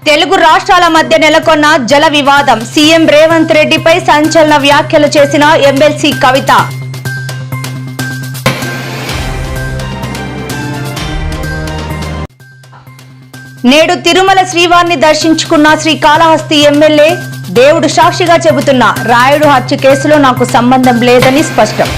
తెలుగు రాష్ట్రాల మధ్య నెలకొన్న జల వివాదం. సీఎం రేవంత్ రెడ్డిపై సంచలన వ్యాఖ్యలు చేసిన ఎమ్మెల్సీ కవిత. నేడు తిరుమల శ్రీవారిని దర్శించుకున్న శ్రీకాళహస్తి ఎమ్మెల్యే. దేవుడు సాక్షిగా చెబుతున్న రాయుడు హత్య కేసులో నాకు సంబంధం లేదని స్పష్టం.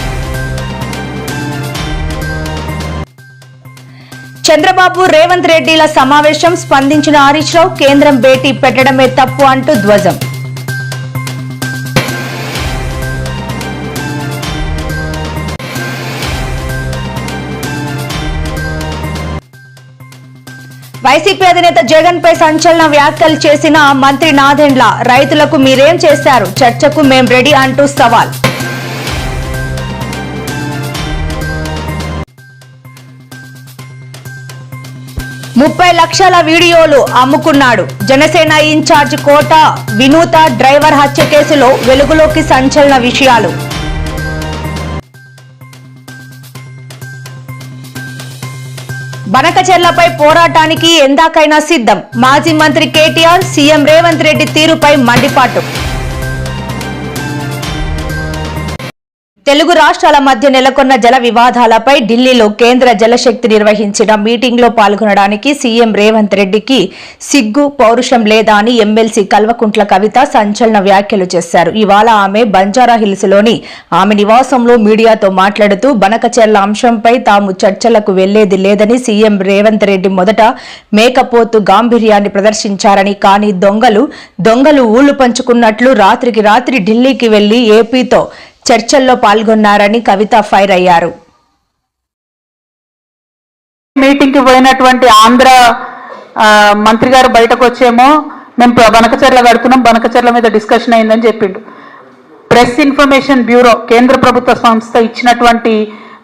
చంద్రబాబు రేవంత్ రెడ్డిల సమావేశం. స్పందించిన హరీష్ రావు కేంద్రం భేటీ పెట్టడమే తప్పు అంటూ ధ్వజం. వైసీపీ అధినేత జగన్ పై సంచలన వ్యాఖ్యలు చేసిన మంత్రి నాదెండ్ల. రైతులకు మీరేం చేశారు, చర్చకు మేం రెడీ అంటూ సవాల్. ముప్పై లక్షల వీడియోలు అమ్ముకున్నాడు. జనసేన ఇన్ఛార్జ్ కోట వినూత డ్రైవర్ హత్య కేసులో వెలుగులోకి సంచలన విషయాలు. బనకచెర్లపై పోరాటానికి ఎందాకైనా సిద్ధం. మాజీ మంత్రి కేటీఆర్. సీఎం రేవంత్ రెడ్డి తీరుపై మండిపాటు. తెలుగు రాష్ట్రాల మధ్య నెలకొన్న జల వివాదాలపై ఢిల్లీలో కేంద్ర జలశక్తి నిర్వహించిన మీటింగ్లో పాల్గొనడానికి సీఎం రేవంత్ రెడ్డికి సిగ్గు పౌరుషం లేదా అని ఎమ్మెల్సీ కల్వకుంట్ల కవిత సంచలన వ్యాఖ్యలు చేశారు. ఇవాళ ఆమె బంజారా హిల్స్ లోని ఆమె నివాసంలో మీడియాతో మాట్లాడుతూ బనకచెర్ల అంశంపై తాము చర్చలకు వెళ్లేది లేదని, సీఎం రేవంత్ రెడ్డి మొదట మేకపోతు గాంభీర్యాన్ని ప్రదర్శించారని, కానీ దొంగలు ఊళ్లు పంచుకున్నట్లు రాత్రికి రాత్రి ఢిల్లీకి వెళ్లి ఏపీతో చర్చల్లో పాల్గొన్నారని కవిత ఫైర్ అయ్యారు. మీటింగ్ కి పోయినటువంటి ఆంధ్ర మంత్రి గారు బయటకు వచ్చేమో మేము బనకచెర్ల కడుతున్నాం, బనకచెర్ల మీద డిస్కషన్ అయిందని చెప్పిండు. ప్రెస్ ఇన్ఫర్మేషన్ బ్యూరో కేంద్ర ప్రభుత్వ సంస్థ ఇచ్చినటువంటి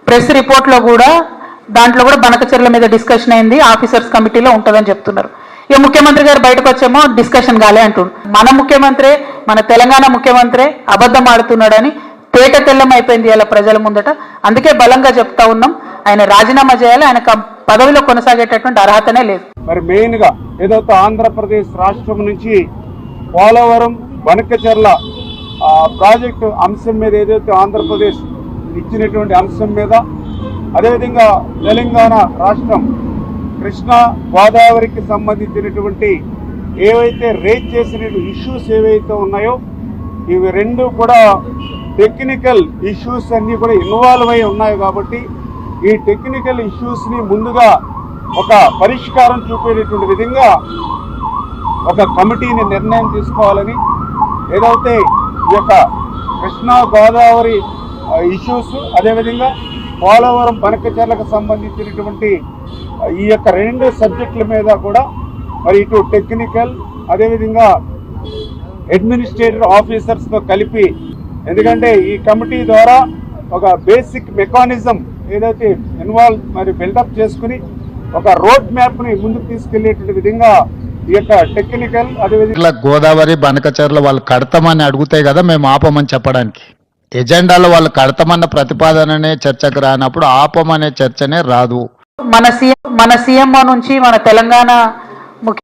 ప్రెస్ రిపోర్ట్ లో కూడా దాంట్లో కూడా బనకచెర్ల మీద డిస్కషన్ అయింది, ఆఫీసర్స్ కమిటీలో ఉంటుందని చెప్తున్నారు. ఇక ముఖ్యమంత్రి గారు బయటకు వచ్చేమో డిస్కషన్ కాలే అంటున్నారు. మన ముఖ్యమంత్రి, మన తెలంగాణ ముఖ్యమంత్రి అబద్ధం ఆడుతున్నాడని తేట తెల్లం అయిపోయింది ఇలా ప్రజల ముందట. అందుకే బలంగా చెప్తా ఉన్నాం, ఆయన రాజీనామా చేయాలి, ఆయన పదవిలో కొనసాగేటటువంటి అర్హతనే లేదు. మరి మెయిన్ గా ఏదైతే ఆంధ్రప్రదేశ్ రాష్ట్రం నుంచి పోలవరం బనకచెర్ల ప్రాజెక్టు అంశం మీద ఏదైతే ఆంధ్రప్రదేశ్ ఇచ్చినటువంటి అంశం మీద, అదేవిధంగా తెలంగాణ రాష్ట్రం కృష్ణా గోదావరికి సంబంధించినటువంటి ఏవైతే రేజ్ చేసిన ఇష్యూస్ ఏవైతే ఉన్నాయో ఇవి రెండు కూడా టెక్నికల్ ఇష్యూస్ అన్నీ కూడా ఇన్వాల్వ్ అయి ఉన్నాయి. కాబట్టి ఈ టెక్నికల్ ఇష్యూస్ ని ముందుగా ఒక పరిష్కారం చూపేటటువంటి విధంగా ఒక కమిటీని నిర్ణయం తీసుకోవాలని, ఏదైతే ఈ యొక్క కృష్ణా గోదావరి ఇష్యూస్, అదేవిధంగా పోలవరం బనకచెర్లకు సంబంధించినటువంటి ఈ యొక్క రెండు సబ్జెక్టుల మీద కూడా మరి ఇటు టెక్నికల్ అదేవిధంగా అడ్మినిస్ట్రేటివ్ ఆఫీసర్స్ తో కలిపి, ఎందుకంటే ఈ కమిటీ ద్వారా ఒక బేసిక్ మెకానిజం ఏదైతే ఇన్వాల్వ్ మరి బిల్డప్ చేసుకుని ఒక రోడ్ మ్యాప్ ని ముందుకు తీసుకెళ్లేటువంటి విధంగా ఈ యొక్క టెక్నికల్ అదేవిధంగా గోదావరి బనకచెర్ల వాళ్ళు కడతామని అడుగుతాయి కదా మేము ఆపమని చెప్పడానికి. ఎజెండాలో వాళ్ళు కడతామన్న ప్రతిపాదననే చర్చకు రానప్పుడు ఆపమనే చర్చనే రాదు. మన సీఎంఓ నుంచి మన తెలంగాణ ముఖ్య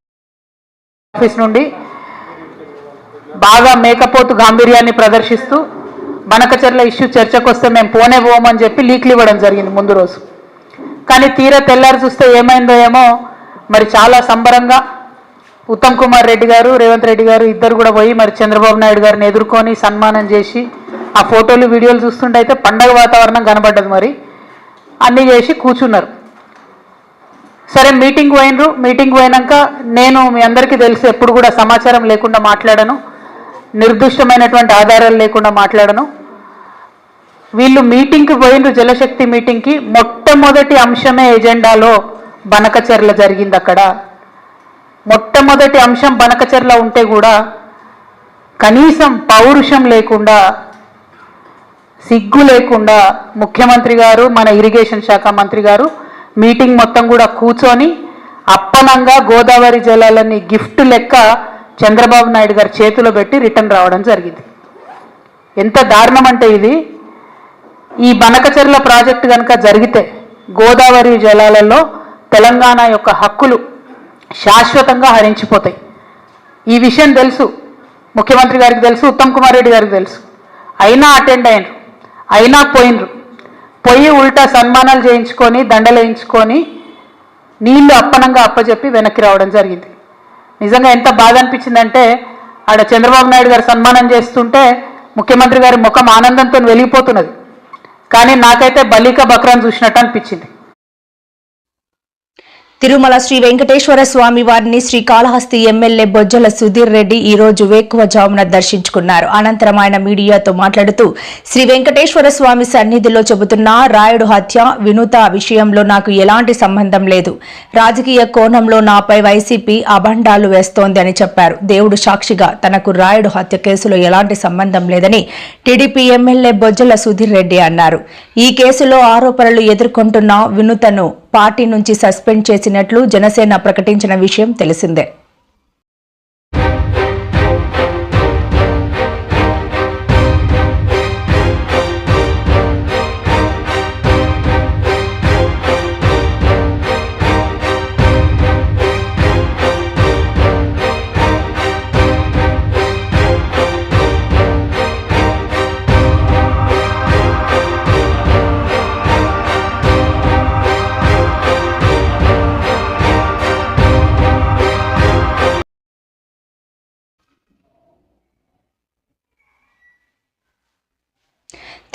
ఆఫీస్ నుండి బాగా మేకపోతు గాంభీర్యాన్ని ప్రదర్శిస్తూ బనకచెర్ల ఇష్యూ చర్చకు వస్తే మేము పోమని చెప్పి లీక్లు ఇవ్వడం జరిగింది ముందు రోజు. కానీ తీరా తెల్లారి చూస్తే ఏమైందో ఏమో మరి చాలా సంబరంగా ఉత్తమ్ కుమార్ రెడ్డి గారు, రేవంత్ రెడ్డి గారు ఇద్దరు కూడా పోయి మరి చంద్రబాబు నాయుడు గారిని ఎదుర్కొని సన్మానం చేసి ఆ ఫోటోలు వీడియోలు చూస్తుంటే అయితే పండగ వాతావరణం కనబడ్డది. మరి అన్నీ చేసి కూర్చున్నారు. సరే మీటింగ్ పోయినరు. మీటింగ్ పోయినాక నేను మీ అందరికీ తెలిసి ఎప్పుడు కూడా సమాచారం లేకుండా మాట్లాడను, నిర్దిష్టమైనటువంటి ఆధారాలు లేకుండా మాట్లాడను. వీళ్ళు మీటింగ్కి పోయినరు, జలశక్తి మీటింగ్కి. మొట్టమొదటి అంశమే ఎజెండాలో బనకచెర్ల జరిగింది. అక్కడ మొట్టమొదటి అంశం బనకచెర్ల ఉంటే కూడా కనీసం పౌరుషం లేకుండా, సిగ్గు లేకుండా ముఖ్యమంత్రి గారు, మన ఇరిగేషన్ శాఖ మంత్రి గారు మీటింగ్ మొత్తం కూడా కూర్చొని అప్పనంగా గోదావరి జలాలని గిఫ్ట్ లెక్క చంద్రబాబు నాయుడు గారి చేతిలో పెట్టి రిటర్న్ రావడం జరిగింది. ఎంత దారుణం అంటే ఇది. ఈ బనకచెర్ల ప్రాజెక్టు కనుక జరిగితే గోదావరి జలాలలో తెలంగాణ యొక్క హక్కులు శాశ్వతంగా హరించిపోతాయి. ఈ విషయం తెలుసు, ముఖ్యమంత్రి గారికి తెలుసు, ఉత్తమ్ కుమార్ రెడ్డి గారికి తెలుసు. అయినా అటెండ్ అయినరు, అయినా పోయి ఉల్టా సన్మానాలు చేయించుకొని దండలు వేయించుకొని నీళ్లు అప్పనంగా అప్పచెప్పి వెనక్కి రావడం జరిగింది. నిజంగా ఎంత బాధ అనిపించిందంటే ఆడ చంద్రబాబు నాయుడు గారు సన్మానం చేస్తుంటే ముఖ్యమంత్రి గారి ముఖం ఆనందంతో వెలిగిపోతున్నది. కానీ నాకైతే బలిక బక్రాన్ చూసినట్టు అనిపించింది. తిరుమల శ్రీ వెంకటేశ్వర స్వామి వారిని శ్రీకాళహస్తి ఎమ్మెల్యే బొజ్జల సుధీర్ రెడ్డి ఈ రోజు వేకువజామున దర్శించుకున్నారు. అనంతరం ఆయన మీడియాతో మాట్లాడుతూ శ్రీ వెంకటేశ్వర స్వామి సన్నిధిలో చెబుతున్న రాయుడు హత్య వినూత విషయంలో నాకు ఎలాంటి సంబంధం లేదు. రాజకీయ కోణంలో నాపై వైసీపీ అభండాలు వేస్తోంది అని చెప్పారు. దేవుడు సాక్షిగా తనకు రాయుడు హత్య కేసులో ఎలాంటి సంబంధం లేదని టీడీపీ ఎమ్మెల్యే బొజ్జల సుధీర్ రెడ్డి అన్నారు. ఈ కేసులో ఆరోపణలు ఎదుర్కొంటున్న వినూతను పార్టీ నుంచి సస్పెండ్ చేసినట్లు జనసేన ప్రకటించిన విషయం తెలిసిందే.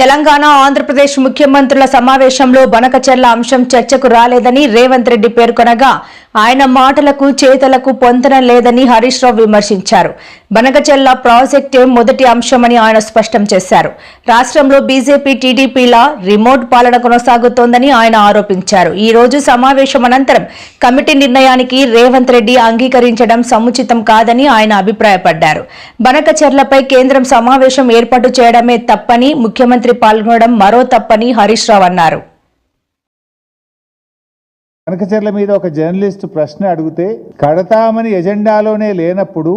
తెలంగాణ ఆంధ్రప్రదేశ్ ముఖ్యమంత్రుల సమావేశంలో బనకచెర్ల అంశం చర్చకు రాలేదని రేవంత్ రెడ్డి పేర్కొనగా ఆయన మాటలకు చేతలకు పొంతన లేదని హరీష్ రావు విమర్శించారు. బనకచెర్ల ప్రాజెక్టే మొదటి అంశమని ఆయన స్పష్టం చేశారు. రాష్ట్రంలో బీజేపీ టీడీపీల రిమోట్ పాలన కొనసాగుతోందని ఆయన ఆరోపించారు. ఈ రోజు సమావేశం అనంతరం కమిటీ నిర్ణయానికి రేవంత్ రెడ్డి అంగీకరించడం సముచితం కాదని ఆయన అభిప్రాయపడ్డారు. బనకచెర్లపై కేంద్రం సమావేశం ఏర్పాటు చేయడమే తప్పని, ముఖ్యమంత్రి పాల్గొనడం మరో తప్పని హరీష్ రావు అన్నారు. బనకచెర్ల మీద ఒక జర్నలిస్ట్ ప్రశ్న అడిగితే కడతామని ఎజెండాలోనే లేనప్పుడు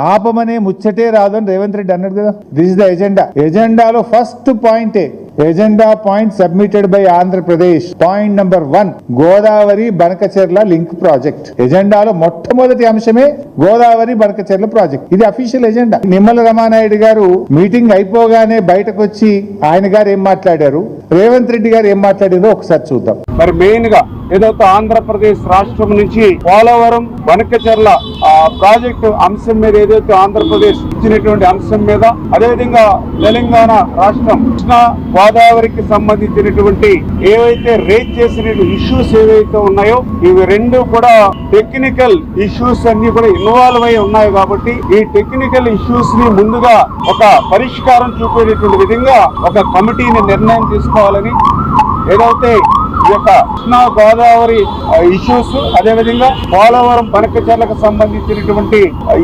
ఆపమనే ముచ్చటే రాదని రేవంత్ రెడ్డి అన్నాడు కదా. దిస్ ఇస్ ద ఎజెండాలో ఫస్ట్ పాయింటే agenda point submitted by Andhra Pradesh. Point number 1 Godavari Banakacherla link project. ఎజెండాలో మొట్టమొదటి అంశమే గోదావరి బనకచెర్ల ప్రాజెక్ట్. ఇది official agenda. Nimmala Ramanaidu garu meeting అయిపోగానే బయటకు వచ్చి ఆయన గారు ఏం మాట్లాడారు, రేవంత్ రెడ్డి గారు ఏం మాట్లాడారో ఒకసారి చూద్దాం. మరి మెయిన్ గా ఏదైతే ఆంధ్రప్రదేశ్ రాష్ట్రం నుంచి పోలవరం బనకచెర్ల ప్రాజెక్టు అంశం మీద ఏదైతే ఆంధ్రప్రదేశ్ ఇచ్చినటువంటి అంశం మీద, అదేవిధంగా తెలంగాణ రాష్ట్రం కృష్ణా గోదావరికి సంబంధించినటువంటి ఏవైతే రేజ్ చేసిన ఇష్యూస్ ఏవైతే ఉన్నాయో ఇవి రెండు కూడా టెక్నికల్ ఇష్యూస్ అన్ని కూడా ఇన్వాల్వ్ అయి ఉన్నాయి. కాబట్టి ఈ టెక్నికల్ ఇష్యూస్ ని ముందుగా ఒక పరిష్కారం చూపేటటువంటి విధంగా ఒక కమిటీని నిర్ణయం తీసుకోవాలని, ఏదైతే ఈ యొక్క కృష్ణా గోదావరి ఇష్యూస్ అదేవిధంగా పోలవరం బనకచెర్లకు సంబంధించినటువంటి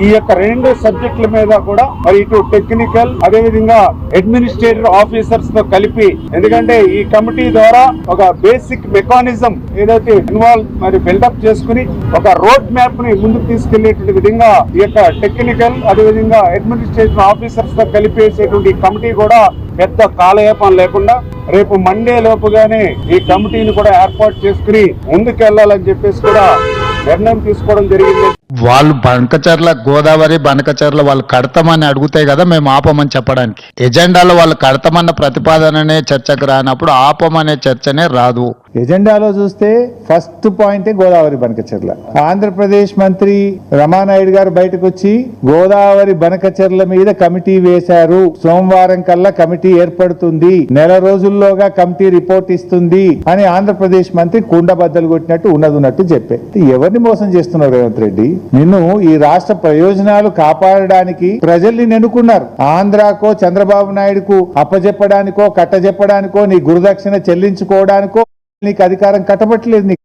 ఈ యొక్క రెండు సబ్జెక్టుల మీద కూడా మరి ఇటు టెక్నికల్ అదేవిధంగా అడ్మినిస్ట్రేటివ్ ఆఫీసర్స్ తో కలిపి, ఎందుకంటే ఈ కమిటీ ద్వారా ఒక బేసిక్ మెకానిజం ఏదైతే ఇన్వాల్వ్ మరి బిల్డప్ చేసుకుని ఒక రోడ్ మ్యాప్ ని ముందుకు తీసుకెళ్లేటువంటి విధంగా ఈ యొక్క టెక్నికల్ అదేవిధంగా అడ్మినిస్ట్రేటివ్ ఆఫీసర్స్ తో కలిపేసేటువంటి కమిటీ కూడా పెద్ద కాలయాపన లేకుండా రేపు మండే లోపుగానే ఈ కమిటీని కూడా ఏర్పాటు చేసుకుని ముందుకెళ్లాలని చెప్పేసి కూడా నిర్ణయం తీసుకోవడం జరిగింది. వాళ్ళు బనకచెర్ల గోదావరి బనకచెర్ల వాళ్ళు కడతామని అడిగితే కదా మేము ఆపమని చెప్పడానికి. ఎజెండాలో వాళ్ళు కడతామన్న ప్రతిపాదననే చర్చకు రానప్పుడు ఆపమనే చర్చనే రాదు. ఎజెండాలో చూస్తే ఫస్ట్ పాయింటే గోదావరి బనకచెర్ల. ఆంధ్రప్రదేశ్ మంత్రి రమానాయుడు గారు బయటకు వచ్చి గోదావరి బనకచెర్ల మీద కమిటీ వేశారు, సోమవారం కల్లా కమిటీ ఏర్పడుతుంది, నెల రోజుల్లోగా కమిటీ రిపోర్ట్ ఇస్తుంది అని ఆంధ్రప్రదేశ్ మంత్రి కుండబద్దలు కొట్టినట్టు ఉన్నట్టు చెప్పే. ఎవరిని మోసం చేస్తున్నారు రేవంత్ రెడ్డి? నిన్ను ఈ రాష్ట్ర ప్రయోజనాలు కాపాడడానికి ప్రజల్ని నెన్నుకున్నారు. ఆంధ్రాకో చంద్రబాబు నాయుడుకు అప్పజెప్పడానికో కట్టజెప్పడానికో నీ గురుదక్షిణ చెల్లించుకోవడానికో నీకు అధికారం కట్టబట్టలేదు.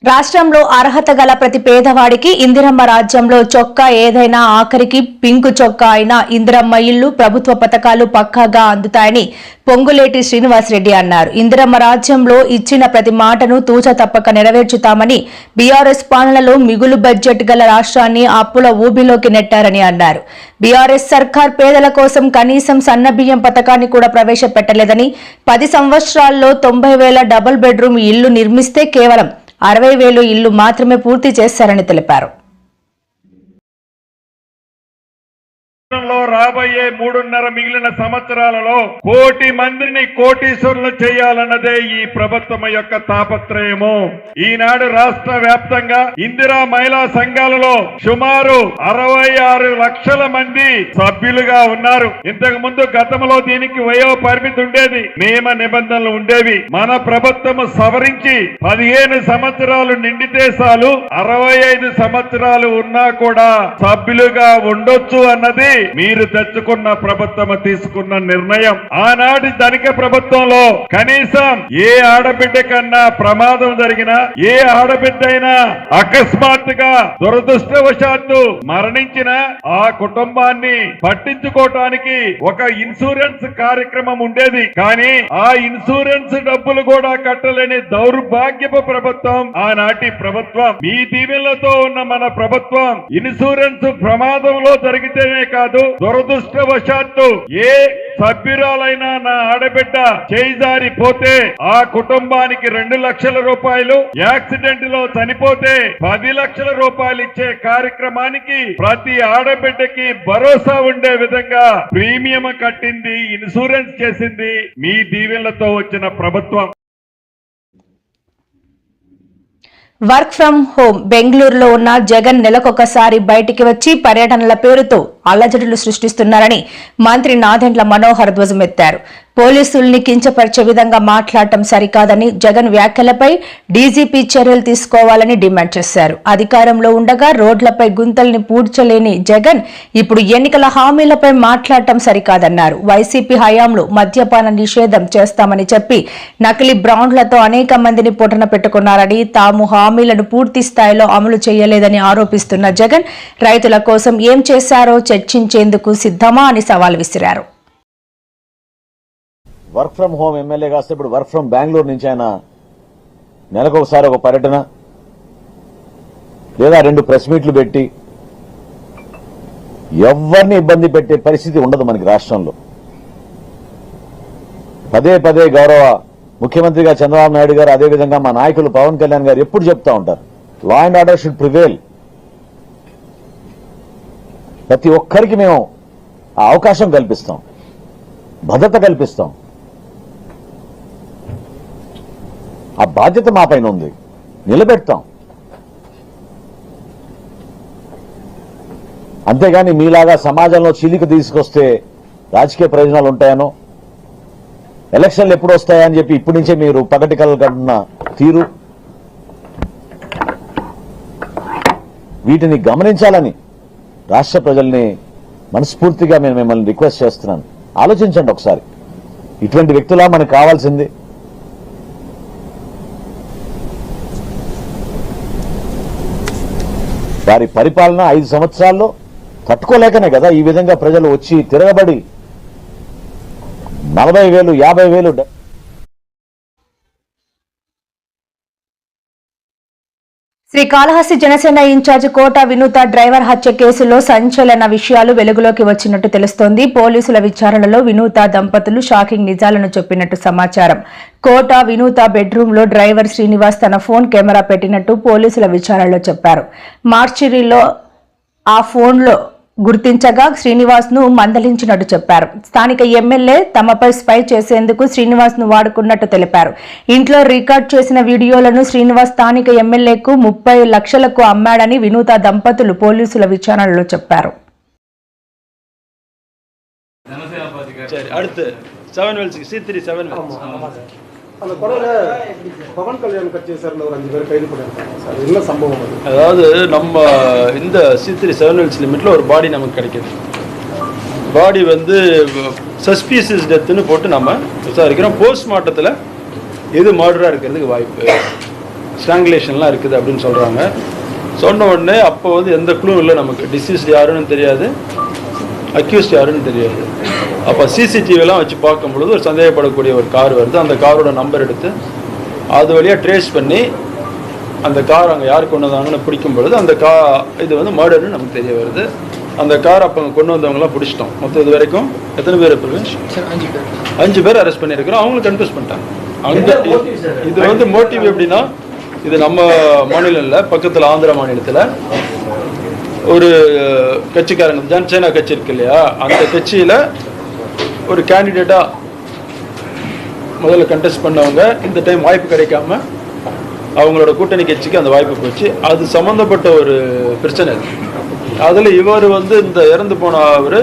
రాష్ట్రంలో అర్హత గల ప్రతి పేదవాడికి ఇందిరమ్మ రాజ్యంలో చొక్కా ఏదైనా ఆఖరికి పింకు చొక్కా అయినా ఇందిరమ్మ ఇల్లు ప్రభుత్వ పథకాలు పక్కాగా అందుతాయని పొంగులేటి శ్రీనివాసరెడ్డి అన్నారు. ఇందిరమ్మ రాజ్యంలో ఇచ్చిన ప్రతి మాటను తూచ తప్పక నెరవేర్చుతామని, బీఆర్ఎస్ పాలనలో మిగులు బడ్జెట్ గల రాష్ట్రాన్ని అప్పుల ఊబిలోకి నెట్టారని అన్నారు. బీఆర్ఎస్ సర్కార్ పేదల కోసం కనీసం సన్నబియ్యం పథకాన్ని కూడా ప్రవేశపెట్టలేదని, 10 సంవత్సరాల్లో 90,000 డబుల్ బెడ్రూమ్ ఇల్లు నిర్మిస్తే కేవలం 60,000 ఇళ్లు మాత్రమే పూర్తి చేశారని తెలిపారు. రాబోయే 3.5 మిగిలిన సంవత్సరాలలో 1 కోటి మందిని కోటీశ్వరులు చేయాలన్నదే ఈ ప్రభుత్వం యొక్క తాపత్రయము. ఈనాడు రాష్ట్ర వ్యాప్తంగా ఇందిరా మహిళా సంఘాలలో సుమారు 66 లక్షల మంది సభ్యులుగా ఉన్నారు. ఇంతకు ముందు గతంలో దీనికి వయో పరిమితి ఉండేది, నియమ నిబంధనలు ఉండేవి. మన ప్రభుత్వం సవరించి 15 సంవత్సరాలు నిండితే చాలు, 65 సంవత్సరాలు ఉన్నా కూడా సభ్యులుగా ఉండొచ్చు అన్నది మీరు తెచ్చుకున్న ప్రభుత్వం తీసుకున్న నిర్ణయం. ఆనాటి ధనిక ప్రభుత్వంలో కనీసం ఏ ఆడబిడ్డ కన్నా ప్రమాదం జరిగినా, ఏ ఆడబిడ్డ అయినా అకస్మాత్తుగా దురదృష్టవశాత్తు మరణించిన ఆ కుటుంబాన్ని పట్టించుకోవటానికి ఒక ఇన్సూరెన్స్ కార్యక్రమం ఉండేది. కానీ ఆ ఇన్సూరెన్స్ డబ్బులు కూడా కట్టలేని దౌర్భాగ్యపు ప్రభుత్వం ఆనాటి ప్రభుత్వం. మీ దీవెనలతో ఉన్న మన ప్రభుత్వం ఇన్సూరెన్స్ ప్రమాదంలో జరిగితేనే కాదు, దురదృష్టవశాత్తు ఏ సభ్యురాలైనా నా ఆడబిడ్డ చేయిజారిపోతే ఆ కుటుంబానికి 2 లక్షల రూపాయలు, యాక్సిడెంట్ లో చనిపోతే 10 లక్షల రూపాయలు ఇచ్చే కార్యక్రమానికి ప్రతి ఆడబిడ్డకి భరోసా ఉండే విధంగా ప్రీమియం కట్టింది, ఇన్సూరెన్స్ చేసింది మీ దీవెనలతో వచ్చిన ప్రభుత్వం. వర్క్ ఫ్రం హోం బెంగళూరులో ఉన్న జగన్ నెలకొకసారి బయటికి వచ్చి పర్యటనల పేరుతో అల్లజడులు సృష్టిస్తున్నారని మంత్రి నాదెండ్ల మనోహర్ ధ్వజమెత్తారు. పోలీసుల్ని కించపరిచే విధంగా మాట్లాడటం సరికాదని జగన్ వ్యాఖ్యలపై డీజీపీ చర్యలు తీసుకోవాలని డిమాండ్ చేశారు. అధికారంలో ఉండగా రోడ్లపై గుంతల్ని పూడ్చలేని జగన్ ఇప్పుడు ఎన్నికల హామీలపై మాట్లాడటం సరికాదన్నారు. వైసీపీ హయాంలో మద్యపాన నిషేధం చేస్తామని చెప్పి నకిలీ బ్రాండ్లతో అనేక మందిని పొట్టన పెట్టుకున్నారని, తాము హామీలను పూర్తి స్థాయిలో అమలు చేయలేదని ఆరోపిస్తున్న జగన్ రైతుల కోసం ఏం చేశారో చర్చించేందుకు సిద్ధమా అని సవాల్ విసిరారు. వర్క్ ఫ్రం హోమ్ ఎమ్మెల్యే కాస్తే ఇప్పుడు వర్క్ ఫ్రం బెంగళూరు నుంచి ఆయన నెలకు ఒకసారి ఒక పర్యటన లేదా 2 ప్రెస్ మీట్లు పెట్టి ఎవరిని ఇబ్బంది పెట్టే పరిస్థితి ఉండదు మనకి రాష్ట్రంలో. పదే పదే గౌరవ ముఖ్యమంత్రిగా చంద్రబాబు నాయుడు గారు, అదేవిధంగా మా నాయకులు పవన్ కళ్యాణ్ గారు ఎప్పుడు చెప్తా ఉంటారు, law and order should prevail. ప్రతి ఒక్కరికి మేము ఆ అవకాశం కల్పిస్తాం, భద్రత కల్పిస్తాం. ఆ బాధ్యత మా పైన ఉంది, నిలబెడతాం. అంతేగాని మీలాగా సమాజంలో చీలిక తీసుకొస్తే రాజకీయ ప్రయోజనాలు ఉంటాయనో, ఎలక్షన్లు ఎప్పుడు వస్తాయని చెప్పి ఇప్పటి నుంచే మీరు పగటి కలలు కంటున్న తీరు, వీటిని గమనించాలని రాష్ట్ర ప్రజల్ని మనస్ఫూర్తిగా నేను మిమ్మల్ని రిక్వెస్ట్ చేస్తున్నాను. ఆలోచించండి ఒకసారి, ఇటువంటి వ్యక్తులా మనకు కావాల్సింది. వారి పరిపాలన 5 సంవత్సరాల్లో తట్టుకోలేకనే కదా ఈ విధంగా ప్రజలు వచ్చి తిరగబడి 40,000, 50,000. శ్రీకాళహస్తి జనసేన ఇన్ఛార్జ్ కోట వినూత డ్రైవర్ హత్య కేసులో సంచలన విషయాలు వెలుగులోకి వచ్చినట్టు తెలుస్తోంది. పోలీసుల విచారణలో వినూత దంపతులు షాకింగ్ నిజాలను చెప్పినట్టు సమాచారం. కోట వినూత బెడ్రూమ్లో డ్రైవర్ శ్రీనివాస్ తన ఫోన్ కెమెరా పెట్టినట్టు పోలీసుల విచారణలో చెప్పారు. మార్చిరీలో ఆ ఫోన్లో గుర్తించగా శ్రీనివాస్ ను మందలించినట్టు చెప్పారు. స్థానిక ఎమ్మెల్యే తమపై స్పై చేసేందుకు శ్రీనివాస్ ను వాడుకున్నట్టు తెలిపారు. ఇంట్లో రికార్డ్ చేసిన వీడియోలను శ్రీనివాస్ స్థానిక ఎమ్మెల్యేకు 30 లక్షలకు అమ్మాడని వినూత దంపతులు పోలీసుల విచారణలో చెప్పారు. அதாவது நம்ம இந்த C3 7 Wells லிமிட்ல ஒரு பாடி நமக்கு கிடைக்குது. பாடி வந்து சஸ்பீசியஸ் டெத்துன்னு போட்டு நம்ம விசாரிக்கிறோம். போஸ்ட்மார்ட்டத்தில் எது மர்டராக இருக்கிறதுக்கு வாய்ப்பு, ஸ்ட்ராங்குலேஷன்லாம் இருக்குது அப்படின்னு சொல்கிறாங்க. சொன்ன உடனே அப்போ வந்து எந்த க்ளூவும் இல்லை நமக்கு. டிசீஸ்ட் யாருன்னு தெரியாது, அக்யூஸ்ட் யாருன்னு தெரியாது. அப்போ சிசிடிவிலாம் வச்சு பார்க்கும்பொழுது ஒரு சந்தேகப்படக்கூடிய ஒரு கார் வருது. அந்த காரோட நம்பர் எடுத்து அது வழியாக ட்ரேஸ் பண்ணி அந்த கார் அங்கே யார் கொண்டு வந்தாங்கன்னு பிடிக்கும் பொழுது அந்த இது வந்து மர்டர்னு நமக்கு தெரிய வருது. அந்த கார் அப்போ கொண்டு வந்தவங்களாம் பிடிச்சிட்டோம். மொத்தம் இது வரைக்கும் எத்தனை பேர் பிரவேஷ்? 5 பேர் அரெஸ்ட் பண்ணியிருக்கிறோம். அவங்களும் கன்ஃபியூஸ் பண்ணிட்டாங்க. அங்கே இது வந்து மோட்டிவ் எப்படின்னா இது நம்ம மாநிலம் இல்லை, பக்கத்தில் ஆந்திரா மாநிலத்தில் ஒரு கட்சிக்காரங்க ஜனசேனா கட்சி இருக்கு இல்லையா, அந்த கட்சியில் ஒரு கேண்டிடேட்டாக முதல்ல கண்டெஸ்ட் பண்ணவங்க இந்த டைம் வாய்ப்பு கிடைக்காம அவங்களோட கூட்டணி கட்சிக்கு அந்த வாய்ப்பு போச்சு. அது சம்மந்தப்பட்ட ஒரு பிரச்சனை. அதில் இவர் வந்து இந்த இறந்து போன அவர்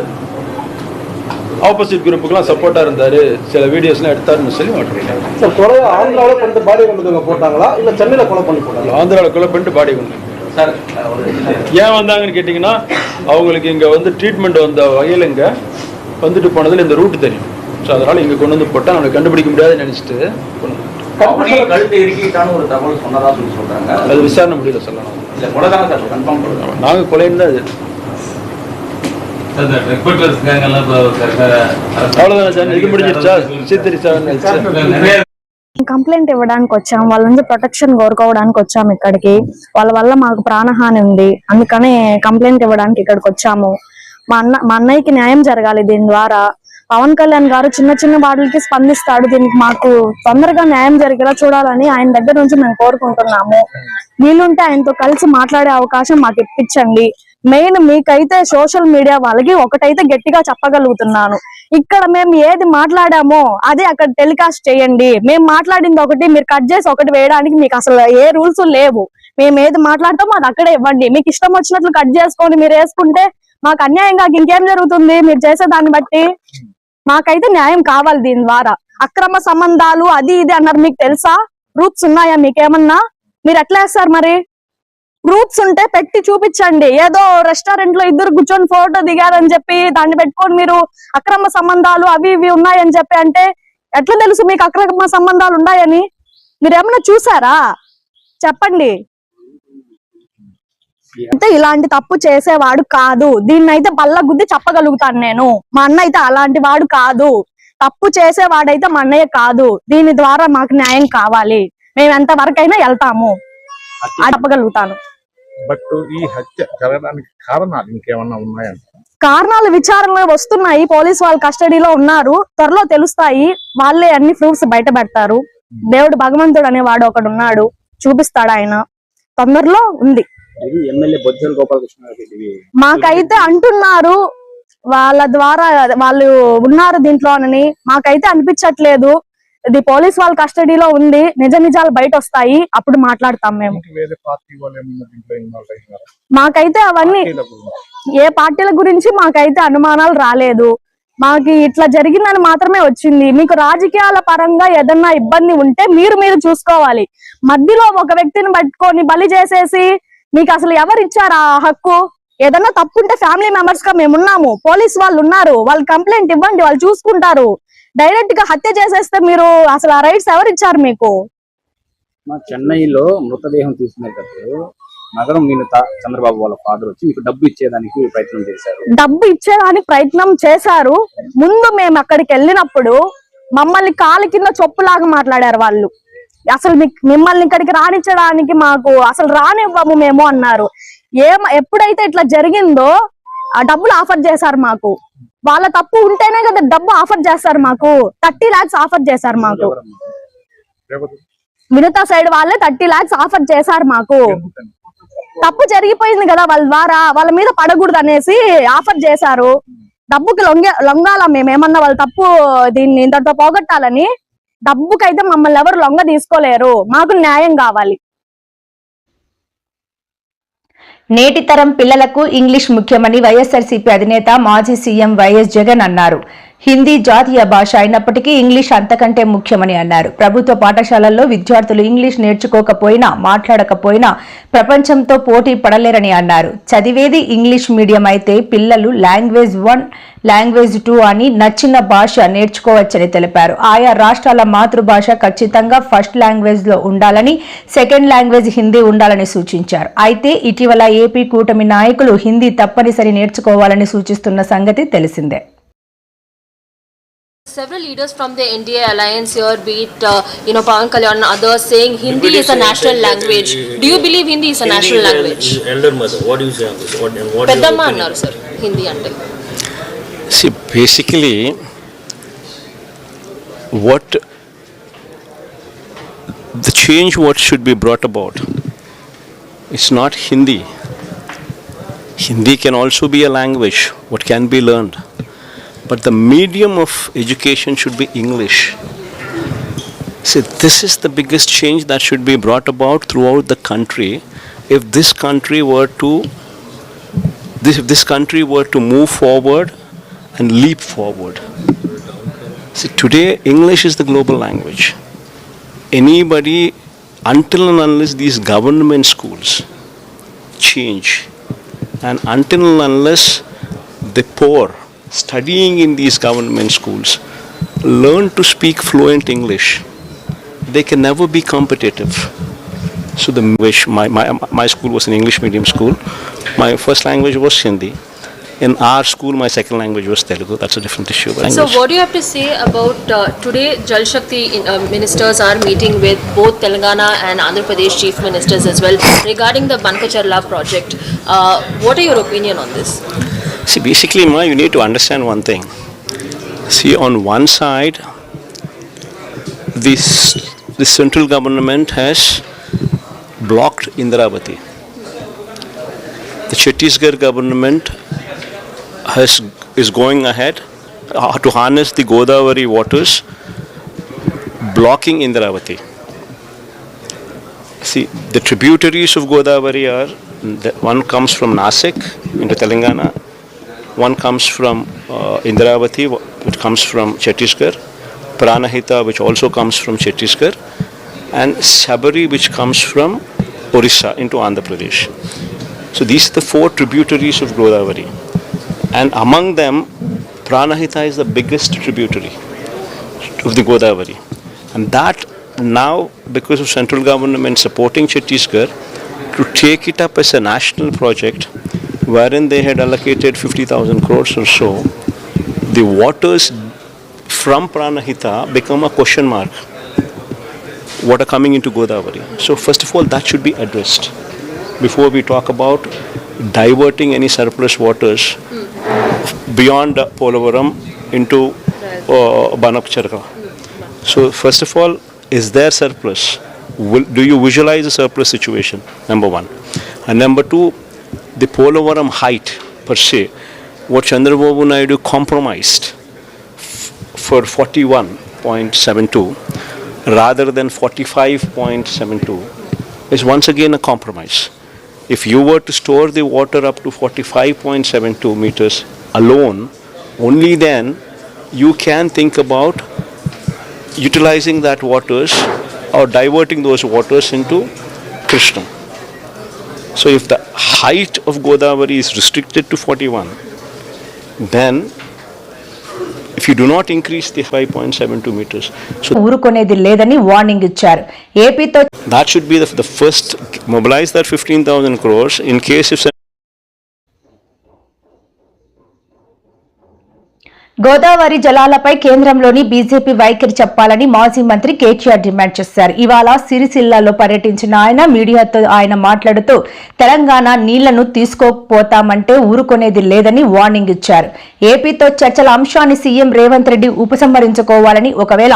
ஆப்போசிட் குரூப்புக்கெல்லாம் சப்போர்ட்டாக இருந்தார், சில வீடியோஸ்லாம் எடுத்தாருன்னு சொல்லி மாட்டிருக்காங்க. சார் கொலை ஆந்திராவில் பண்ணிட்டு பாடி கொண்டு போட்டாங்களா இல்லை சென்னையில் கொலை பண்ணி போட்டாங்களா? ஆந்திராவில் கொலை பண்ணிட்டு பாடி கொண்டு சார் ஏன் வந்தாங்கன்னு கேட்டிங்கன்னா, அவங்களுக்கு இங்கே வந்து ட்ரீட்மெண்ட் வந்த வகையில் இங்கே வந்துட்டு போனதில் இந்த ரூட் தெரியும். ஸோ அதனால் இங்கே கொண்டு வந்து போட்டால் நம்மளுக்கு கண்டுபிடிக்க முடியாதுன்னு நினச்சிட்டு கழுத்தை இறுக்கிட்டான்னு ஒரு தகவல் சொன்னதா சொல்லி சொல்கிறாங்க. அது விசாரணை முடியல சொல்லணும். இல்லை கொலை தானே சார் கன்ஃபார்ம் பண்ணுறோம். நாங்கள் கொலைன்னு தான் இது. அவ்வளோதானே சார், இது முடிஞ்சிருச்சா? சீத்தரிச்சா కంప్లైంట్ ఇవ్వడానికి వచ్చాం, వాళ్ళ నుంచి ప్రొటెక్షన్ కోరుకోవడానికి వచ్చాము ఇక్కడికి. వాళ్ళ వల్ల మాకు ప్రాణహాని ఉంది, అందుకని కంప్లైంట్ ఇవ్వడానికి ఇక్కడికి వచ్చాము. మా అన్నయ్యకి న్యాయం జరగాలి. దీని ద్వారా పవన్ కళ్యాణ్ గారు చిన్న చిన్న వాటికి స్పందిస్తాడు. దీనికి మాకు తొందరగా న్యాయం జరిగేలా చూడాలని ఆయన దగ్గర నుంచి మేము కోరుకుంటున్నాము. వీలుంటే ఆయనతో కలిసి మాట్లాడే అవకాశం మాకు ఇప్పించండి. మెయిన్ మీకైతే సోషల్ మీడియా వాళ్ళకి ఒకటైతే గట్టిగా చెప్పగలుగుతున్నాను, ఇక్కడ మేము ఏది మాట్లాడామో అదే అక్కడ టెలికాస్ట్ చేయండి. మేము మాట్లాడింది ఒకటి, మీరు కట్ చేసి ఒకటి వేయడానికి మీకు అసలు ఏ రూల్స్ లేవు. మేము ఏది మాట్లాడతామో అది అక్కడే ఇవ్వండి. మీకు ఇష్టం వచ్చినట్లు కట్ చేసుకొని మీరు వేసుకుంటే మాకు అన్యాయంగా ఇంకేం జరుగుతుంది? మీరు చేసే దాన్ని బట్టి మాకైతే న్యాయం కావాలి. దీని ద్వారా అక్రమ సంబంధాలు అది ఇది అన్నారు, మీకు తెలుసా? ప్రూఫ్స్ ఉన్నాయా మీకేమన్నా? మీరు ఎట్లా వేస్తారు మరి? ప్రూఫ్స్ ఉంటే పెట్టి చూపించండి. ఏదో రెస్టారెంట్ లో ఇద్దరు కూర్చొని ఫోటో దిగారని చెప్పి దాన్ని పెట్టుకొని మీరు అక్రమ సంబంధాలు అవి ఇవి ఉన్నాయని చెప్పి అంటే ఎట్లా తెలుసు మీకు అక్రమ సంబంధాలు ఉన్నాయని? మీరు ఏమన్నా చూసారా? చెప్పండి. అంటే ఇలాంటి తప్పు చేసేవాడు కాదు, దీన్ని అయితే బల్ల గుద్ది చెప్పగలుగుతాను నేను. మా అన్న అయితే అలాంటి వాడు కాదు, తప్పు చేసేవాడైతే మా అన్నయ్య కాదు. దీని ద్వారా మాకు న్యాయం కావాలి, మేము ఎంత వరకైనా వెళ్తాము చెప్పగలుగుతాను. బట్ ఈ హత్య జరగడానికి కారణాలు ఇంకేమన్నా ఉన్నాయంట? కారణాలు విచారణలో వస్తున్నాయి, పోలీసు వాళ్ళ కస్టడీలో ఉన్నారు, త్వరలో తెలుస్తాయి. వాళ్ళే అన్ని ప్రూఫ్స్ బయట పెడతారు. దేవుడు భగవంతుడు అనేవాడు ఒకడు ఉన్నాడు, చూపిస్తాడు ఆయన. తొందరలో ఉంది. మాకైతే అంటున్నారు వాళ్ళ ద్వారా వాళ్ళు ఉన్నారు దీంట్లోనని, మాకైతే అనిపించట్లేదు. ఇది పోలీస్ వాళ్ళ కస్టడీలో ఉంది, నిజ నిజాలు బయట వస్తాయి, అప్పుడు మాట్లాడతాం మేము. మాకైతే అవన్నీ ఏ పార్టీల గురించి మాకైతే అనుమానాలు రాలేదు. మాకు ఇట్లా జరిగిందని మాత్రమే వచ్చింది. మీకు రాజకీయాల పరంగా ఏదన్నా ఇబ్బంది ఉంటే మీరు చూసుకోవాలి. మధ్యలో ఒక వ్యక్తిని పట్టుకొని బలి చేసేసి మీకు అసలు ఎవరు ఇచ్చారు ఆ హక్కు? ఏదన్నా తప్పుంటే ఫ్యామిలీ మెంబర్స్ గా మేము ఉన్నాము, పోలీసు వాళ్ళు ఉన్నారు, వాళ్ళు కంప్లైంట్ ఇవ్వండి, వాళ్ళు చూసుకుంటారు. డైరెక్ట్ గా హత్య చేసేస్తే మీరు అసలు ఆ రైట్స్ ఎవరు ఇచ్చారు మీకు? చెన్నైలో మృతదేహం తీసుకునేటప్పుడు నగరం మీనత చంద్రబాబు వాళ్ళ ఫాదర్ వచ్చి మీకు డబ్బు ఇచ్చేదానికి ప్రయత్నం చేశారు. డబ్బు ఇచ్చేదానికి ప్రయత్నం చేశారు. ముందు మేము అక్కడికి వెళ్ళినప్పుడు మమ్మల్ని కాలు కింద చొప్పులాగా మాట్లాడారు వాళ్ళు. అసలు మిమ్మల్ని ఇక్కడికి రానిచ్చడానికి మాకు అసలు రానివ్వము మేము అన్నారు. ఎప్పుడైతే ఇట్లా జరిగిందో ఆ డబ్బులు ఆఫర్ చేశారు మాకు. వాళ్ళ తప్పు ఉంటేనే కదా డబ్బు ఆఫర్ చేస్తారు మాకు. 30 lakhs ఆఫర్ చేశారు మాకు. మిగతా సైడ్ వాళ్ళే 30 lakhs ఆఫర్ చేశారు మాకు. తప్పు జరిగిపోయింది కదా, వాళ్ళ ద్వారా వాళ్ళ మీద పడకూడదు అనేసి ఆఫర్ చేశారు. డబ్బుకి లొంగాల మేమేమన్నా వాళ్ళ తప్పు దీన్ని ఇంతటితో పోగొట్టాలని. డబ్బుకైతే మమ్మల్ని ఎవరు లొంగ తీసుకోలేరు, మాకు న్యాయం కావాలి. నేటి తరం పిల్లలకు ఇంగ్లీష్ ముఖ్యమని వైఎస్ఆర్సీపీ అధినేత మాజీ సీఎం వైఎస్ జగన్ అన్నారు. హిందీ జాతీయ భాష అయినప్పటికీ ఇంగ్లీష్ అంతకంటే ముఖ్యమని అన్నారు. ప్రభుత్వ పాఠశాలల్లో విద్యార్థులు ఇంగ్లీష్ నేర్చుకోకపోయినా మాట్లాడకపోయినా ప్రపంచంతో పోటీ పడలేరని అన్నారు. చదివేది ఇంగ్లీష్ మీడియం అయితే పిల్లలు లాంగ్వేజ్ 1, లాంగ్వేజ్ 2 అని నచ్చిన భాష నేర్చుకోవచ్చని తెలిపారు. ఆయా రాష్ట్రాల మాతృభాష ఖచ్చితంగా ఫస్ట్ లాంగ్వేజ్ లో ఉండాలని, సెకండ్ లాంగ్వేజ్ హిందీ ఉండాలని సూచించారు. అయితే ఇటీవల ఏపీ కూటమి నాయకులు హిందీ తప్పనిసరి నేర్చుకోవాలని సూచిస్తున్న సంగతి తెలిసిందే. Several leaders from the NDA alliance here, be it Pawan Kalyan and others, saying Hindi is a national language. Do you believe Hindi is a national language? Elder mother, what do you say on this? What Peddamma annaru sir, Hindi ante. See, basically, what the change what should be brought about, it's not Hindi. Hindi can also be a language what can be learned, but the medium of education should be English. See, this is the biggest change that should be brought about throughout the country. If this country were to move forward and leap forward. See, today English is the global language. Anybody, until and unless these government schools change, and until and unless the poor studying in these government schools learn to speak fluent English, they can never be competitive. So my school was an English medium school. My first language was Hindi. In our school, my second language was Telugu. That's a different issue. So what do you have to say about today Jal Shakti ministers are meeting with both Telangana and Andhra Pradesh chief ministers as well regarding the Bankacherla project. What are your opinion on this? See, basically, you need to understand one thing. See, on one side, the central government has blocked Indravati. The Chhattisgarh government is going ahead to harness the Godavari waters, blocking Indravati. See, the tributaries of Godavari are, one comes from Nasik into Telangana, one comes from Indravati, which comes from Chhattisgarh, Pranahita, which also comes from Chhattisgarh, and Sabari, which comes from Orissa into Andhra Pradesh. So these are the 4 tributaries of Godavari. And among them, Pranahita is the biggest tributary of the Godavari. And that now, because of central government supporting Chhattisgarh, to take it up as a national project, wherein they had allocated 50,000 crores or so, the waters from Pranahita become a question mark. Water coming into Godavari. So first of all, that should be addressed before we talk about diverting any surplus waters beyond Polavaram into Bankacherla. So first of all, is there surplus? Do you visualize a surplus situation? Number one. And number two, the Polavaram height per se, what Chandrababu Naidu compromised for 41.72 rather than 45.72 is once again a compromise. If you were to store the water up to 45.72 meters alone, only then you can think about utilizing that waters or diverting those waters into Krishna. So if the height of Godavari is restricted to 41, then if you do not increase the 5.72 meters, so ఊరుకునేది లేదని warning ఇచ్చారు. ఏపీతో that should be the first, mobilize that 15,000 crores in case if Godavari జలాలపై కేంద్రంలోని BJP వైఖరి చెప్పాలని మాజీ మంత్రి KTR demand చేశారు. ఇవాళ సిరిసిల్లాలో పర్యటించిన ఆయన మీడియాతో ఆయన మాట్లాడుతూ తెలంగాణ నీళ్లను తీసుకోపోతామంటే ఊరుకునేది లేదని వార్నింగ్ ఇచ్చారు. ఏపీతో చర్చల అంశాన్ని సీఎం రేవంత్ రెడ్డి ఉపసంహరించుకోవాలని, ఒకవేళ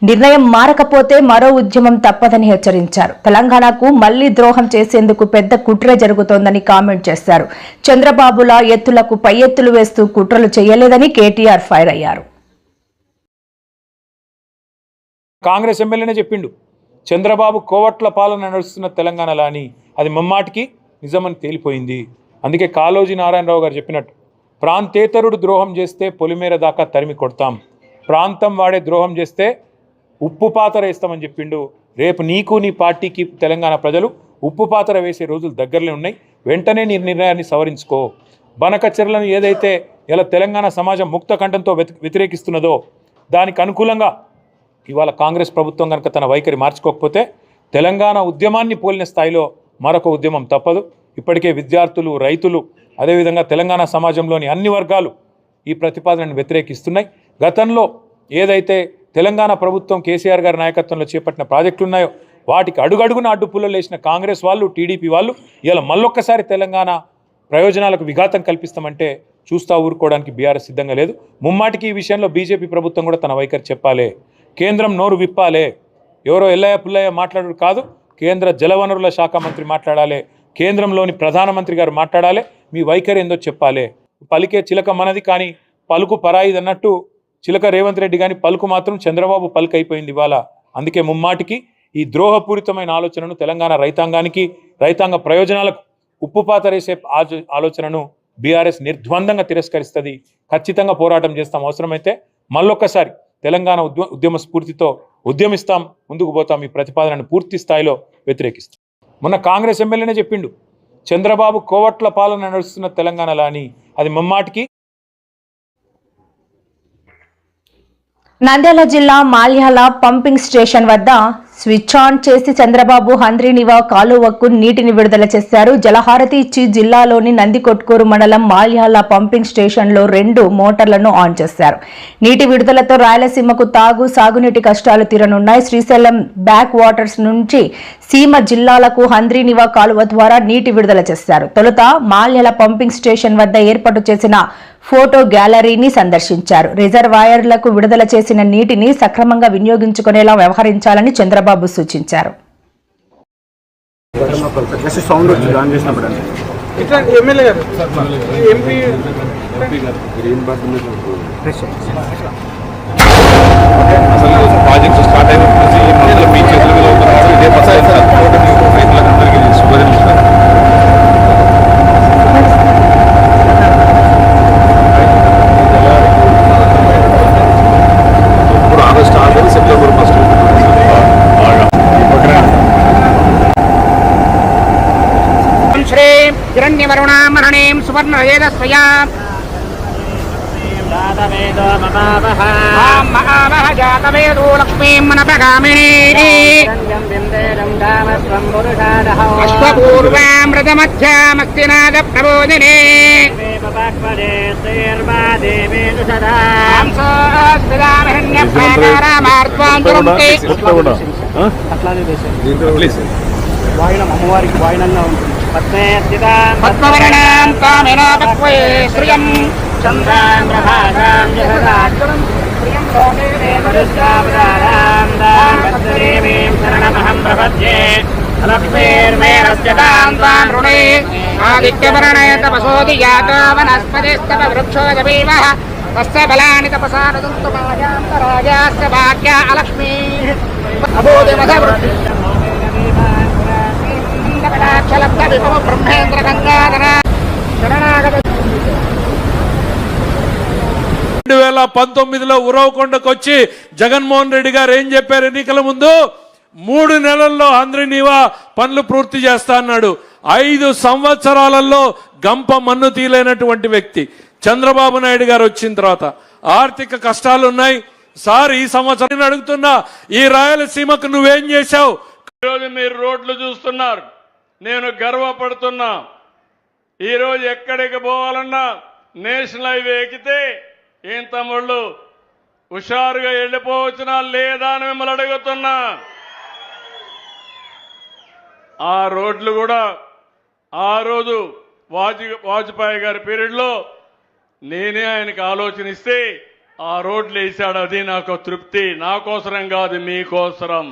నిర్ణయం మారకపోతే మరో ఉద్యమం తప్పదని హెచ్చరించారు. తెలంగాణకు మళ్లీ ద్రోహం చేసేందుకు పెద్ద కుట్ర జరుగుతోందని కామెంట్ చేశారు. చంద్రబాబులా ఎత్తులకు పై ఎత్తులు వేస్తూ కుట్రలు చేయలేదని కేటీఆర్ ఫైర్ అయ్యారు. కాంగ్రెస్ ఎమ్మెల్యేనే చెప్పిండు, చంద్రబాబు కోవట్ల పాలన నడుస్తున్న తెలంగాణలో అని. అది మమ్మాటికి నిజమని తేలిపోయింది. అందుకే కాళోజీ నారాయణరావు గారు చెప్పినట్టు, ప్రాంతేతరుడు ద్రోహం చేస్తే పొలిమేర దాకా తరిమి కొడతాం, ప్రాంతం వాడే ద్రోహం చేస్తే ఉప్పు పాతర వేస్తామని చెప్పిండు. రేపు నీకు నీ పార్టీకి తెలంగాణ ప్రజలు ఉప్పు పాతర వేసే రోజులు దగ్గరలో ఉన్నాయి. వెంటనే నీ నిర్ణయాన్ని సవరించుకో. బనకచెర్లను ఏదైతే ఇలా తెలంగాణ సమాజం ముక్త కంఠంతో వ్యతిరేకిస్తున్నదో దానికి అనుకూలంగా ఇవాళ కాంగ్రెస్ ప్రభుత్వం కనుక తన వైఖరి మార్చుకోకపోతే తెలంగాణ ఉద్యమాన్ని పోలిన స్థాయిలో మరొక ఉద్యమం తప్పదు. ఇప్పటికే విద్యార్థులు, రైతులు, అదేవిధంగా తెలంగాణ సమాజంలోని అన్ని వర్గాలు ఈ ప్రతిపాదనను వ్యతిరేకిస్తున్నాయి. గతంలో ఏదైతే తెలంగాణ ప్రభుత్వం కేసీఆర్ గారి నాయకత్వంలో చేపట్టిన ప్రాజెక్టులు ఉన్నాయో వాటికి అడుగడుగున అడ్డుపుల్లలు వేసిన కాంగ్రెస్ వాళ్ళు, టీడీపీ వాళ్ళు ఇలా మళ్ళొక్కసారి తెలంగాణ ప్రయోజనాలకు విఘాతం కల్పిస్తామంటే చూస్తా ఊరుకోవడానికి బీఆర్ఎస్ సిద్ధంగా లేదు. ముమ్మాటికి ఈ విషయంలో బీజేపీ ప్రభుత్వం కూడా తన వైఖరి చెప్పాలి. కేంద్రం నోరు విప్పాలి. ఎవరో ఎల్లయ్య పుల్లయ్య మాట్లాడు కాదు, కేంద్ర జలవనరుల శాఖ మంత్రి మాట్లాడాలి, కేంద్రంలోని ప్రధానమంత్రి గారు మాట్లాడాలి, మీ వైఖరి ఏందో చెప్పాలి. పలికే చిలక మనది కానీ పలుకు పరాయిది అన్నట్టు చిలక రేవంత్ రెడ్డి కానీ పలుకు మాత్రం చంద్రబాబు పలుకు అయిపోయింది ఇవాళ. అందుకే ముమ్మాటికి ఈ ద్రోహపూరితమైన ఆలోచనను తెలంగాణ రైతాంగానికి, రైతాంగ ప్రయోజనాలకు ఉప్పుపాత రేసే ఆలోచనను బీఆర్ఎస్ నిర్ద్వందంగా తిరస్కరిస్తుంది. ఖచ్చితంగా పోరాటం చేస్తాం. అవసరమైతే మళ్ళొక్కసారి తెలంగాణ ఉద్యమ స్ఫూర్తితో ఉద్యమిస్తాం, ముందుకు పోతాం. ఈ ప్రతిపాదనను పూర్తి స్థాయిలో వ్యతిరేకిస్తాం. మొన్న కాంగ్రెస్ ఎమ్మెల్యేనే చెప్పిండు, చంద్రబాబు కోవట్ల పాలన నడుస్తున్న తెలంగాణలో అని. అది ముమ్మాటికి. నంద్యాల జిల్లా మాల్యాల పంపింగ్ స్టేషన్ వద్ద స్విచ్ ఆన్ చేసి చంద్రబాబు హంద్రీనివా కాలువకు నీటిని విడుదల చేశారు. జలహారతి ఇచ్చి జిల్లాలోని నందికొట్కూరు మండలం మాల్యాల పంపింగ్ స్టేషన్లో 2 మోటార్లను ఆన్ చేశారు. నీటి విడుదలతో రాయలసీమకు సాగునీటి కష్టాలు తీరనున్నాయి. శ్రీశైలం బ్యాక్ వాటర్స్ నుంచి సీమ జిల్లాలకు హంద్రీనివా కాలువ ద్వారా నీటి విడుదల చేశారు. తొలుత మాల్యాల పంపింగ్ స్టేషన్ వద్ద ఏర్పాటు చేసిన ఫోటో గ్యాలరీని సందర్శించారు. రిజర్వాయర్లకు విడుదల చేసిన నీటిని సక్రమంగా వినియోగించుకునేలా వ్యవహరించాలని చంద్రబాబు సూచించారు. హిరణ్యవరుణామహణీం సువర్ణవేదస్వయా జాతవేదో లక్ష్మీం మనపగామినీర్వూర్వామృతమధ్యామస్తినాద ప్రబోధినే వాయినం అమ్మవారికి వాయినంగా ఉంటుంది. పద్మవర్ణాం కామినాపక్వే శ్రియం చంద్రాం ప్రభాసాం జగదాగ్రం శ్రియం లోకే దేవరుష్టావతారాం దామేవీం శరణమహం ప్రపద్యే లక్ష్మీర్మేరస్యతాం త్వాం రుణే ఆదిత్యవర్ణే తపసోది జాతో వనస్పతిస్తవ వృక్షోదవీవః తస్య బలాని తపసానదుత్తమాయాంతరాజాస్య భాగ్యా అలక్ష్మీః అబోధిమధవృత్తి బ్రహ్మేంద్ర గంగాధర 2019లో ఉరవకొండకు వచ్చి జగన్మోహన్ రెడ్డి గారు ఏం చెప్పారు? ఎన్నికల ముందు 3 నెలల్లో హంద్రీనివా పనులు పూర్తి చేస్తా అన్నాడు. 5 సంవత్సరాలలో గంప మన్ను తీయలేనటువంటి వ్యక్తి చంద్రబాబు నాయుడు గారు వచ్చిన తర్వాత ఆర్థిక కష్టాలు ఉన్నాయి సార్. ఈ సంవత్సరం అడుగుతున్నా, ఈ రాయలసీమకు నువ్వేం చేశావు? ఈరోజు మీరు రోడ్లు చూస్తున్నారు, నేను గర్వపడుతున్నా. ఈరోజు ఎక్కడికి పోవాలన్నా నేషనల్ హైవే ఎక్కితే ఏం తమ్ముళ్ళు హుషారుగా వెళ్ళిపోవచ్చునా లేదా అని మిమ్మల్ని అడుగుతున్నా. ఆ రోడ్లు కూడా ఆ రోజు వాజ్పేయి గారి పీరియడ్లో నేనే ఆయనకి ఆలోచనిస్తే ఆ రోడ్లు వేసాడు. అది నాకు తృప్తి. నా కోసరం కాదు, మీకోసరం.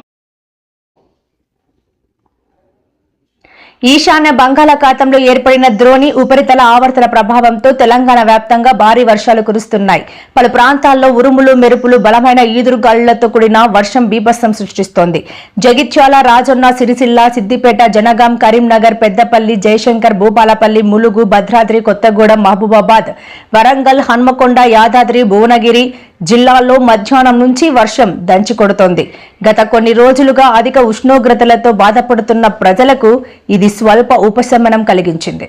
ఈశాన్య బంగాళాఖాతంలో ఏర్పడిన ద్రోణి ఉపరితల ఆవర్తన ప్రభావంతో తెలంగాణ వ్యాప్తంగా భారీ వర్షాలు కురుస్తున్నాయి. పలు ప్రాంతాల్లో ఉరుములు, మెరుపులు, బలమైన ఈదురుగాలులతో కూడిన వర్షం బీభత్సం సృష్టిస్తోంది. జగిత్యాల, రాజన్న సిరిసిల్ల, సిద్దిపేట, జనగాం, కరీంనగర్, పెద్దపల్లి, జయశంకర్, భూపాలపల్లి, ములుగు, భద్రాద్రి కొత్తగూడెం, మహబూబాబాద్, వరంగల్, హన్మకొండ, యాదాద్రి, భువనగిరి జిల్లాల్లో మధ్యాహ్నం నుంచి వర్షం దంచికొడుతోంది. గత కొన్ని రోజులుగా అధిక ఉష్ణోగ్రతలతో బాధపడుతున్న ప్రజలకు ఇది స్వల్ప ఉపశమనం కలిగించింది.